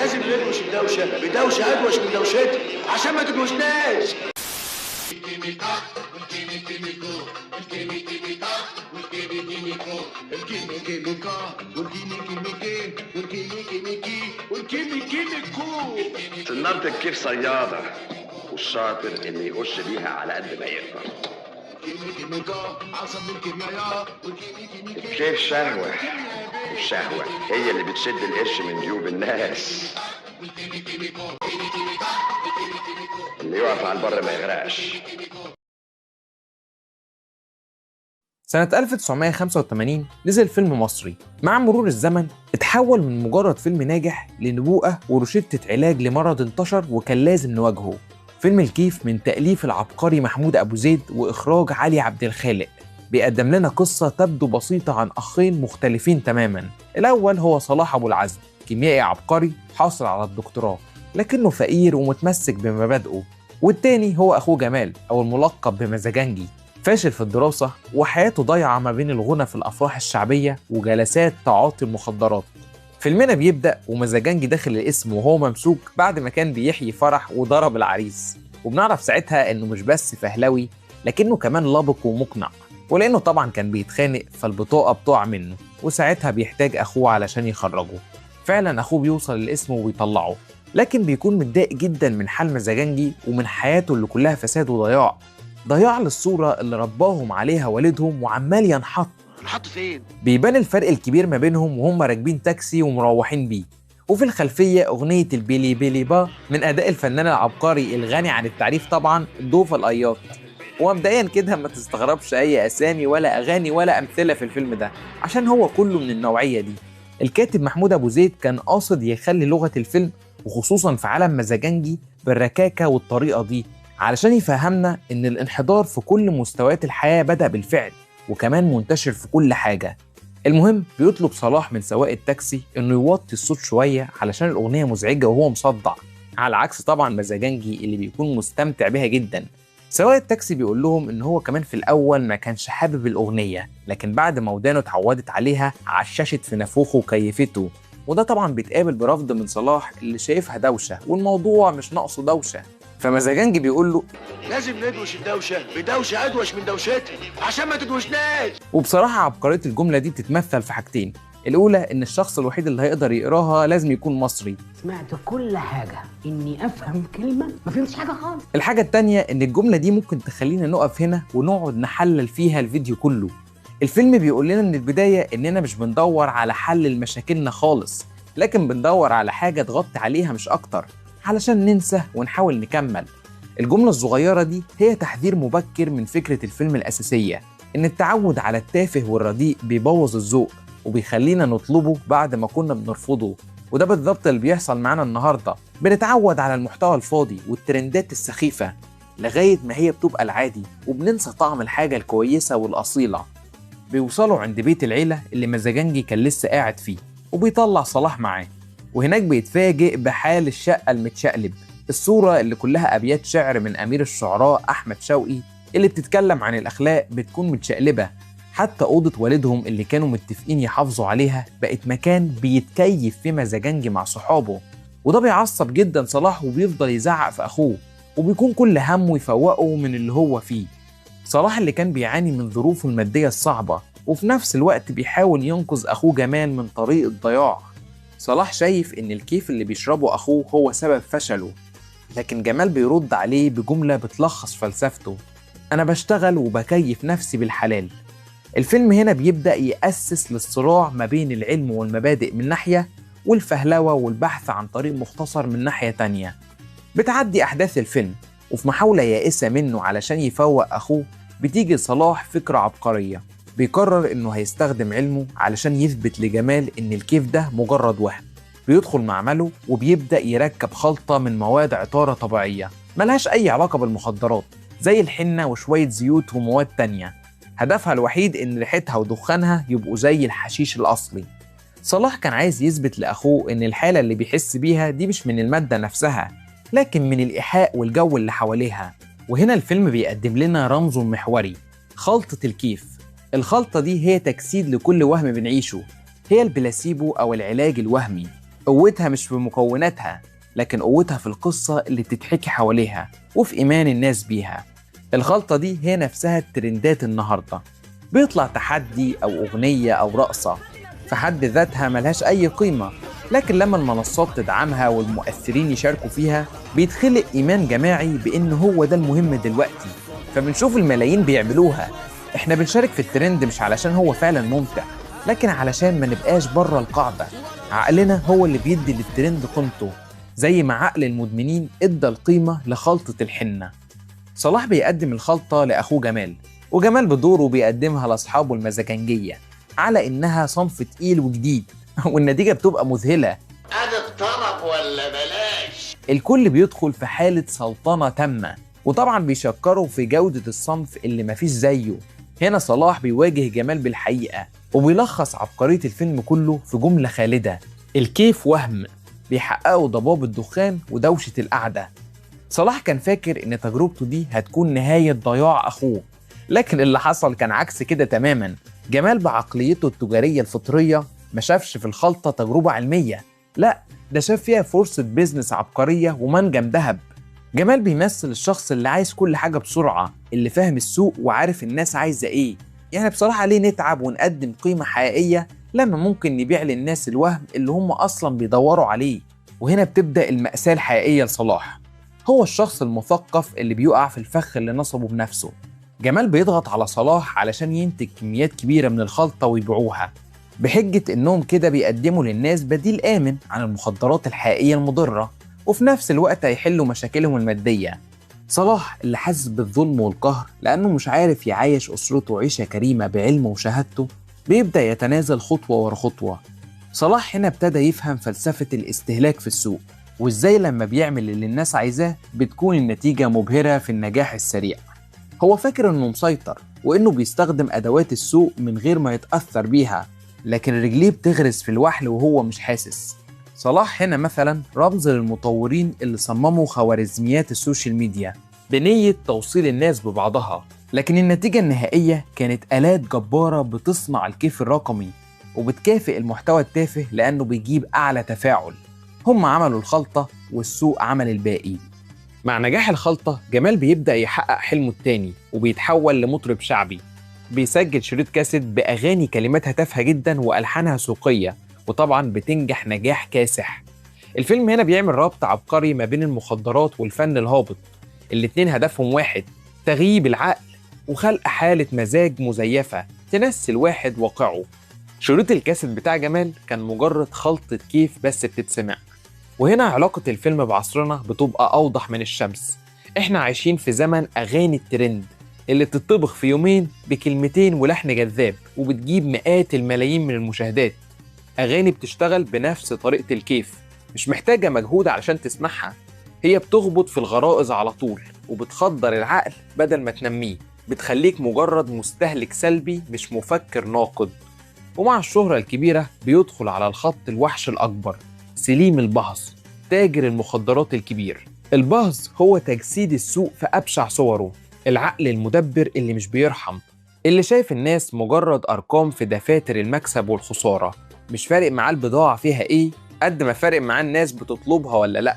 لازم ندوش الدوشه بدوشه ادوش من دوشتي عشان ما تدوشناش. سنارة الكيف صيادة، والشاطر اللي يقش بيها على قد ما يقدر. الكيف شهوة، والشهوة هي اللي بتشد القرش من جيوب الناس. اللي يقف على البر ما يغرقش. سنة 1985 نزل فيلم مصري، مع مرور الزمن اتحول من مجرد فيلم ناجح لنبوءة وروشتة علاج لمرض انتشر وكان لازم نواجهه. فيلم الكيف من تأليف العبقري محمود أبو زيد وإخراج علي عبد الخالق، بيقدم لنا قصة تبدو بسيطة عن أخين مختلفين تماما. الأول هو صلاح أبو العزم، كيميائي عبقري حاصل على الدكتوراه لكنه فقير ومتمسك بمبادئه. والتاني هو أخوه جمال أو الملقب بمزاجنجي، فاشل في الدراسة وحياته ضايعة ما بين الغنى في الأفراح الشعبية وجلسات تعاطي المخدرات. فيلمنا بيبدأ ومزاجنجي داخل الاسم وهو ممسوك بعد ما كان بيحيي فرح وضرب العريس، وبنعرف ساعتها إنه مش بس فهلوي لكنه كمان لابق ومقنع، ولأنه طبعا كان بيتخانق فالبطاقة بتقع منه وساعتها بيحتاج أخوه علشان يخرجه. فعلا أخوه بيوصل للاسم وبيطلعه، لكن بيكون متضايق جدا من حال مزاجنجي ومن حياته اللي كلها فساد وضياع، ضياع للصورة اللي رباهم عليها والدهم وعمال ينحط. فين؟ بيبان الفرق الكبير ما بينهم وهم راكبين تاكسي ومروحين بيه، وفي الخلفية أغنية البيلي بيلي با من أداء الفنان العبقري الغني عن التعريف طبعا ضوفة الأياط. ومبدئيا كده ما تستغربش أي أسامي ولا أغاني ولا أمثلة في الفيلم ده، عشان هو كله من النوعية دي. الكاتب محمود أبو زيد كان قاصد يخلي لغة الفيلم وخصوصا في عالم مزاجنجي بالركاكة والطريقة دي، علشان يفهمنا إن الانحدار في كل مستويات الحياة بدأ بالفعل وكمان منتشر في كل حاجة. المهم بيطلب صلاح من سواق التاكسي إنه يوطي الصوت شوية علشان الأغنية مزعجة وهو مصدع، على عكس طبعا مزاجنجي اللي بيكون مستمتع بيها جدا. سواق التاكسي بيقول لهم إن هو كمان في الأول ما كانش حابب الأغنية، لكن بعد ما ودانه اتعودت عليها عششت في نافوخه وكيفته، وده طبعا بيتقابل برفض من صلاح اللي شايفها دوشة والموضوع مش ناقصه دوشة. فمزاجنجي بيقول له لازم ندوش الدوشه بدوشه ادوش من دوشتي عشان ما تدوشناش. وبصراحة عبقرية الجملة دي بتتمثل في حاجتين، الأولى إن الشخص الوحيد اللي هيقدر يقراها لازم يكون مصري. سمعت كل حاجة، إني أفهم كلمة ما فهمتش حاجة خالص. الحاجة التانية إن الجملة دي ممكن تخلينا نقف هنا ونقعد نحلل فيها الفيديو كله. الفيلم بيقول لنا من البداية إننا مش بندور على حل لمشاكلنا خالص، لكن بندور على حاجة تغطي عليها مش أكتر، علشان ننسى ونحاول نكمل. الجملة الصغيرة دي هي تحذير مبكر من فكرة الفيلم الأساسية، إن التعود على التافه والرديء بيبوظ الذوق وبيخلينا نطلبه بعد ما كنا بنرفضه. وده بالضبط اللي بيحصل معانا النهاردة، بنتعود على المحتوى الفاضي والترندات السخيفة لغاية ما هي بتبقى العادي وبننسى طعم الحاجة الكويسة والأصيلة. بيوصلوا عند بيت العيلة اللي مزاجنجي كان لسه قاعد فيه وبيطلع صلاح معاه، وهناك بيتفاجئ بحال الشقة المتشقلب، الصورة اللي كلها أبيات شعر من أمير الشعراء أحمد شوقي اللي بتتكلم عن الأخلاق بتكون متشقلبة. حتى أوضة والدهم اللي كانوا متفقين يحافظوا عليها بقت مكان بيتكيف فيه مزاجنجي مع صحابه، وده بيعصب جدا صلاح وبيفضل يزعق في أخوه وبيكون كل همه يفوقه من اللي هو فيه. صلاح اللي كان بيعاني من ظروفه المادية الصعبة وفي نفس الوقت بيحاول ينقذ أخوه جمال من طريق الضياع. صلاح شايف إن الكيف اللي بيشربه أخوه هو سبب فشله، لكن جمال بيرد عليه بجملة بتلخص فلسفته: أنا بشتغل وبكيف نفسي بالحلال. الفيلم هنا بيبدأ يأسس للصراع ما بين العلم والمبادئ من ناحية والفهلوة والبحث عن طريق مختصر من ناحية تانية. بتعدي أحداث الفيلم وفي محاولة يائسة منه علشان يفوق أخوه بتيجي لصلاح فكرة عبقرية، بيقرر إنه هيستخدم علمه علشان يثبت لجمال إن الكيف ده مجرد وهم. بيدخل معمله وبيبدأ يركب خلطة من مواد عطارة طبيعية ملهاش أي علاقة بالمخدرات زي الحنة وشوية زيوت ومواد تانية، هدفها الوحيد إن ريحتها ودخانها يبقوا زي الحشيش الأصلي. صلاح كان عايز يثبت لأخوه إن الحالة اللي بيحس بيها دي مش من المادة نفسها لكن من الإيحاء والجو اللي حواليها. وهنا الفيلم بيقدم لنا رمزه المحوري: خلطة الكيف. الخلطة دي هي تجسيد لكل وهم بنعيشه، هي البلاسيبو أو العلاج الوهمي. قوتها مش في مكوناتها، لكن قوتها في القصة اللي بتتحكي حواليها وفي إيمان الناس بيها. الخلطة دي هي نفسها الترندات النهاردة، بيطلع تحدي أو أغنية أو رقصة في حد ذاتها ملهاش أي قيمة، لكن لما المنصات تدعمها والمؤثرين يشاركوا فيها بيتخلق إيمان جماعي بإن هو ده المهم دلوقتي، فبنشوف الملايين بيعملوها. إحنا بنشارك في الترند مش علشان هو فعلا ممتع، لكن علشان ما نبقاش بره القاعدة. عقلنا هو اللي بيدي للترند قيمته، زي ما عقل المدمنين ادى القيمة لخلطة الحنة. صلاح بيقدم الخلطة لأخوه جمال، وجمال بدوره بيقدمها لأصحابه المزاجنجية على إنها صنف تقيل وجديد والنتيجة بتبقى مذهلة. أنا الطرب ولا بلاش؟ الكل بيدخل في حالة سلطنة تامة، وطبعا بيشكروا في جودة الصنف اللي مفيش زيه. هنا صلاح بيواجه جمال بالحقيقة وبيلخص عبقرية الفيلم كله في جملة خالدة: الكيف وهم بيحققوا ضباب الدخان ودوشة القعدة. صلاح كان فاكر إن تجربته دي هتكون نهاية ضياع أخوه، لكن اللي حصل كان عكس كده تماما. جمال بعقليته التجارية الفطرية ما شافش في الخلطة تجربة علمية، لا ده شاف فيها فرصة بيزنس عبقرية ومنجم ذهب. جمال بيمثل الشخص اللي عايز كل حاجة بسرعة، اللي فاهم السوق وعارف الناس عايزة إيه. يعني بصراحة ليه نتعب ونقدم قيمة حقيقية لما ممكن نبيع للناس الوهم اللي هم أصلا بيدوروا عليه؟ وهنا بتبدأ المأساة الحقيقية لصلاح. هو الشخص المثقف اللي بيقع في الفخ اللي نصبه بنفسه. جمال بيضغط على صلاح علشان ينتج كميات كبيرة من الخلطة ويبيعوها بحجة إنهم كده بيقدموا للناس بديل آمن عن المخدرات الحقيقية المضرة، وفي نفس الوقت هيحلوا مشاكلهم المادية. صلاح اللي حاسس بالظلم والقهر لأنه مش عارف يعايش أسرته عيشة كريمة بعلمه وشهادته، بيبدأ يتنازل خطوة ورا خطوة. صلاح هنا ابتدى يفهم فلسفة الاستهلاك في السوق، وإزاي لما بيعمل اللي الناس عايزاه بتكون النتيجة مبهرة في النجاح السريع. هو فاكر إنه مسيطر وإنه بيستخدم أدوات السوق من غير ما يتأثر بيها، لكن رجليه بتغرس في الوحل وهو مش حاسس. صلاح هنا مثلا رمز للمطورين اللي صمموا خوارزميات السوشيال ميديا بنية توصيل الناس ببعضها، لكن النتيجة النهائية كانت آلات جبارة بتصنع الكيف الرقمي وبتكافئ المحتوى التافه لأنه بيجيب أعلى تفاعل. هم عملوا الخلطة والسوق عمل الباقي. مع نجاح الخلطة جمال بيبدأ يحقق حلمه التاني وبيتحول لمطرب شعبي، بيسجل شريط كاسيت بأغاني كلماتها تافهة جدا وألحانها سوقية، وطبعا بتنجح نجاح كاسح. الفيلم هنا بيعمل ربط عبقري ما بين المخدرات والفن الهابط، الاتنين هدفهم واحد: تغييب العقل وخلق حالة مزاج مزيفة تنسي الواحد واقعه. شريط الكاسيت بتاع جمال كان مجرد خلطة كيف بس بتتسمع. وهنا علاقة الفيلم بعصرنا بتبقى أوضح من الشمس. إحنا عايشين في زمن أغاني الترند اللي بتطبخ في يومين بكلمتين ولحن جذاب وبتجيب مئات الملايين من المشاهدات. أغاني بتشتغل بنفس طريقة الكيف، مش محتاجة مجهود علشان تسمعها، هي بتخبط في الغرائز على طول وبتخدر العقل بدل ما تنميه، بتخليك مجرد مستهلك سلبي مش مفكر ناقد. ومع الشهرة الكبيرة بيدخل على الخط الوحش الأكبر، سليم البهز، تاجر المخدرات الكبير. البهز هو تجسيد السوق في أبشع صوره، العقل المدبر اللي مش بيرحم، اللي شايف الناس مجرد أرقام في دفاتر المكسب والخسارة، مش فارق معاه البضاعة فيها إيه قد ما فارق معاه الناس بتطلبها ولا لأ.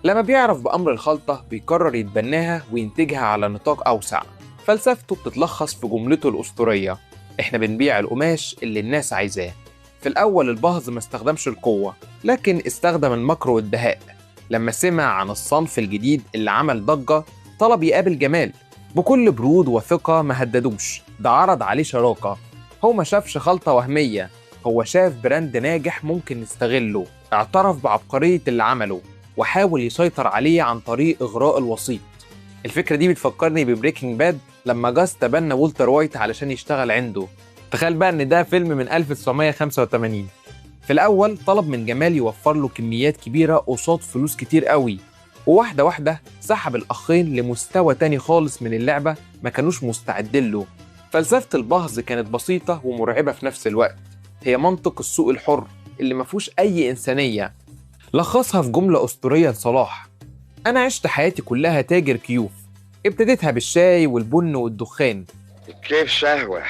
لما بيعرف بأمر الخلطة بيقرر يتبناها وينتجها على نطاق أوسع. فلسفته بتتلخص في جملته الأسطورية: إحنا بنبيع القماش اللي الناس عايزاه. في الأول البهز ما استخدمش القوة، لكن استخدم المكر والدهاء. لما سمع عن الصنف الجديد اللي عمل ضجة طلب يقابل جمال بكل برود وثقة، ما هددوش، ده عرض عليه شراكة. هو ما شافش خلطة وهمية، هو شاف براند ناجح ممكن نستغله. اعترف بعبقرية اللي عمله وحاول يسيطر عليه عن طريق إغراء الوسيط. الفكرة دي بتفكرني ببريكنج باد لما جاس تبنى والتر وايت علشان يشتغل عنده. تخيل بقى ان ده فيلم من 1985. في الأول طلب من جمال يوفر له كميات كبيرة قصاد فلوس كتير قوي، وواحدة واحدة سحب الأخين لمستوى تاني خالص من اللعبة ما كانوش مستعدين له. فلسفة البهز كانت بسيطة ومرعبة في نفس الوقت، هي منطق السوق الحر اللي ما فيهوش أي إنسانية. لخصها في جملة أسطورية لصلاح: أنا عشت حياتي كلها تاجر كيوف، ابتديتها بالشاي والبن والدخان. الكيف شهوة،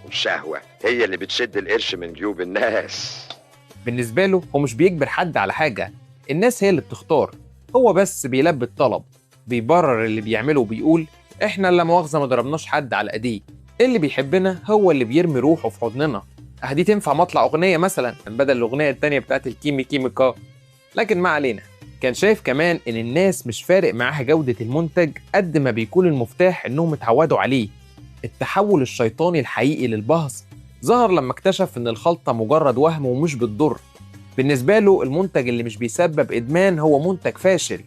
والشهوة هي اللي بتشد القرش من جيوب الناس. بالنسبة له هو مش بيجبر حد على حاجة، الناس هي اللي بتختار، هو بس بيلبي الطلب، بيبرر اللي بيعمله وبيقول احنا لا مؤاخذة ما ضربناش حد على ايديه، اللي بيحبنا هو اللي بيرمي روحه في حضننا. دي تنفع مطلع اغنية مثلا بدل الاغنية التانية بتاعت الكيمي كيميكا. لكن ما علينا، كان شايف كمان ان الناس مش فارق معاها جودة المنتج قد ما بيكون المفتاح انهم اتعودوا عليه. التحول الشيطاني الحقيقي للبهز ظهر لما اكتشف ان الخلطة مجرد وهم ومش بتضر. بالنسبة له المنتج اللي مش بيسبب ادمان هو منتج فاشل.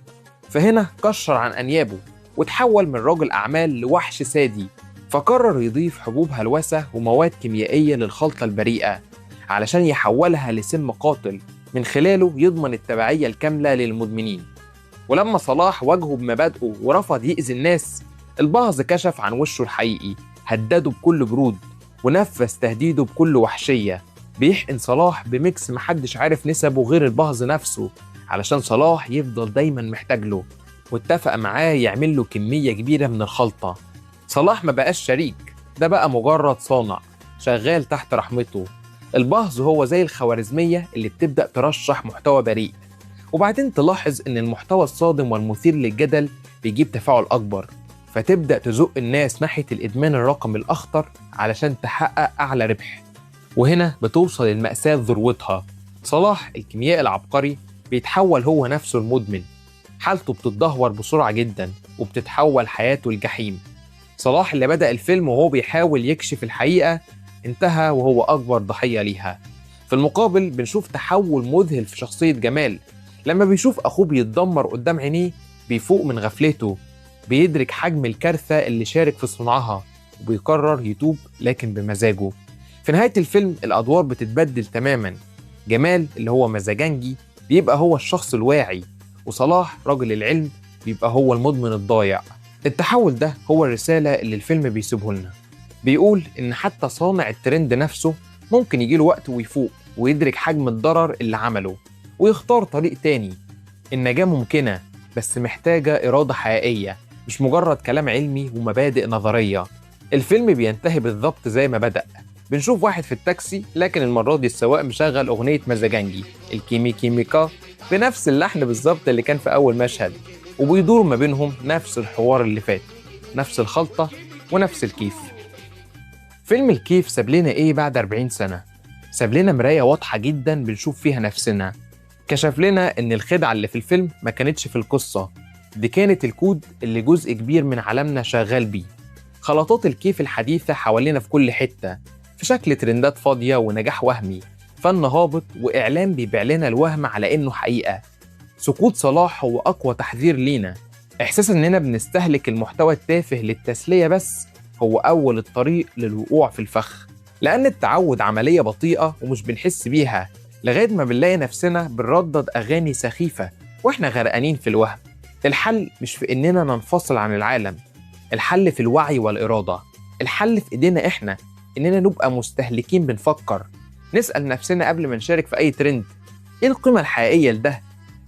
فهنا كشر عن انيابه وتحول من راجل اعمال لوحش سادي، فقرر يضيف حبوب هلوسة ومواد كيميائية للخلطة البريئة علشان يحولها لسم قاتل من خلاله يضمن التبعية الكاملة للمدمنين. ولما صلاح واجهه بمبادئه ورفض يأذي الناس، البهز كشف عن وشه الحقيقي، هدده بكل برود ونفذ تهديده بكل وحشية، بيحقن صلاح بميكس محدش عارف نسبه غير البهز نفسه علشان صلاح يفضل دايما محتاج له، واتفق معاه يعمل له كمية كبيرة من الخلطة. صلاح ما بقاش شريك، ده بقى مجرد صانع شغال تحت رحمته. البهز هو زي الخوارزمية اللي بتبدأ ترشح محتوى بريء، وبعدين تلاحظ إن المحتوى الصادم والمثير للجدل بيجيب تفاعل أكبر، فتبدأ تزق الناس ناحية الإدمان الرقمي الأخطر علشان تحقق أعلى ربح. وهنا بتوصل المأساة ذروتها، صلاح الكيميائي العبقري بيتحول هو نفسه المدمن، حالته بتتدهور بسرعة جدا وبتتحول حياته الجحيم. صلاح اللي بدأ الفيلم وهو بيحاول يكشف الحقيقة انتهى وهو أكبر ضحية ليها. في المقابل بنشوف تحول مذهل في شخصية جمال، لما بيشوف أخوه بيتدمر قدام عينيه بيفوق من غفلته، بيدرك حجم الكارثة اللي شارك في صنعها وبيقرر يتوب لكن بمزاجه. في نهاية الفيلم الأدوار بتتبدل تماما، جمال اللي هو مزاجنجي بيبقى هو الشخص الواعي، وصلاح رجل العلم بيبقى هو المدمن الضايع. التحول ده هو الرسالة اللي الفيلم بيسيبه لنا، بيقول إن حتى صانع الترند نفسه ممكن يجيله وقت ويفوق ويدرك حجم الضرر اللي عمله ويختار طريق تاني. النجاة ممكنة بس محتاجة إرادة حقيقية، مش مجرد كلام علمي ومبادئ نظرية. الفيلم بينتهي بالضبط زي ما بدأ، بنشوف واحد في التاكسي لكن المرة دي السواق مشغل أغنية مزاجنجي الكيمي كيميكا بنفس اللحن بالظبط اللي كان في أول مشهد، وبيدور ما بينهم نفس الحوار اللي فات، نفس الخلطة ونفس الكيف. فيلم الكيف ساب لنا إيه بعد 40 سنة؟ ساب لنا مراية واضحة جدا بنشوف فيها نفسنا. كشف لنا إن الخدعة اللي في الفيلم ما كانتش في القصة، دي كانت الكود اللي جزء كبير من عالمنا شغال بيه. خلطات الكيف الحديثة حوالينا في كل حتة، في شكل ترندات فاضية ونجاح وهمي، فن هابط وإعلام بيبيع لنا الوهم على إنه حقيقة. سقوط صلاح هو أقوى تحذير لينا، إحساس إننا بنستهلك المحتوى التافه للتسلية بس هو أول الطريق للوقوع في الفخ، لأن التعود عملية بطيئة ومش بنحس بيها لغاية ما بنلاقي نفسنا بنردد أغاني سخيفة وإحنا غرقانين في الوهم. الحل مش في إننا ننفصل عن العالم، الحل في الوعي والإرادة. الحل في إيدينا إحنا، إننا نبقى مستهلكين بنفكر، نسأل نفسنا قبل ما نشارك في أي ترند، إيه القيمة الحقيقية لده؟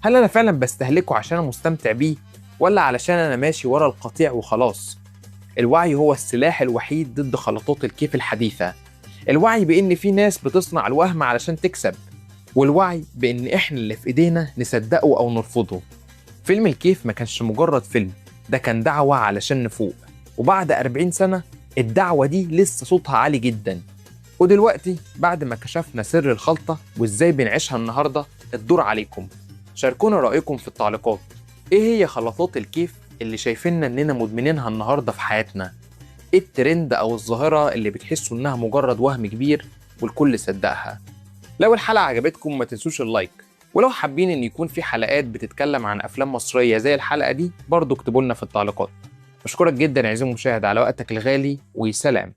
هل أنا فعلا بستهلكه عشان أنا مستمتع بيه ولا علشان أنا ماشي ورا القطيع وخلاص؟ الوعي هو السلاح الوحيد ضد خلطات الكيف الحديثة. الوعي بإن في ناس بتصنع الوهم علشان تكسب، والوعي بإن إحنا اللي في إيدينا نصدقه أو نرفضه. فيلم الكيف ما كانش مجرد فيلم، ده كان دعوة علشان نفوق، وبعد 40 سنة الدعوة دي لسه صوتها عالي جدا. ودلوقتي بعد ما كشفنا سر الخلطة وإزاي بنعيشها النهاردة، الدور عليكم. شاركونا رأيكم في التعليقات، إيه هي خلطات الكيف اللي شايفيننا إننا مدمنينها النهاردة في حياتنا؟ إيه الترند أو الظاهرة اللي بتحسوا إنها مجرد وهم كبير والكل صدقها؟ لو الحلقة عجبتكم ما تنسوش اللايك، ولو حابين إن يكون في حلقات بتتكلم عن أفلام مصرية زي الحلقة دي برضو اكتبوا لنا في التعليقات. بشكرك جدا يا عزيزي المشاهد على وقتك الغالي، وسلام.